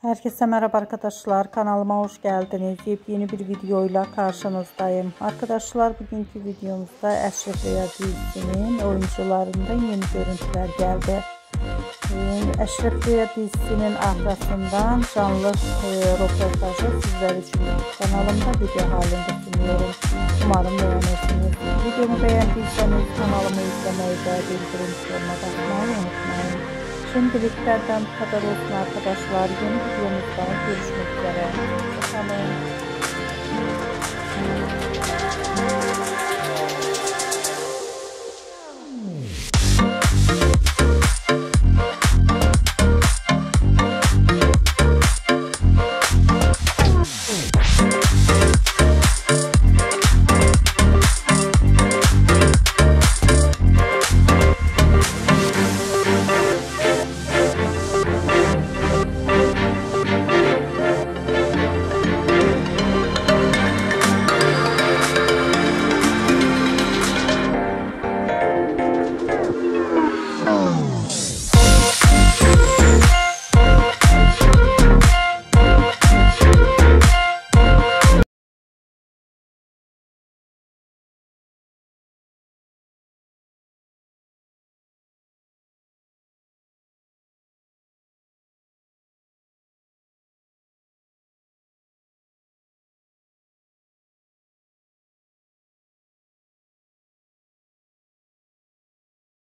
Herkese merhaba arkadaşlar, kanalıma hoş geldiniz. Yepyeni bir videoyla karşınızdayım. Arkadaşlar, bugünkü videomuzda Eşref Rüya dizisinin oyuncularından yeni görüntüler geldi. Eşref Rüya dizisinin arkasından canlı röportajı sizler için kanalımda video halinde sunuyorum. Umarım beğenirsiniz. Videomu beğendiyseniz kanalımı izlemeyi ve bildirim tuşuna basmayı unutmayın. Şimdilik benden bu kadar olsun arkadaşlar. Yeni videomuzda görüşmek üzere. Hoşçakalın.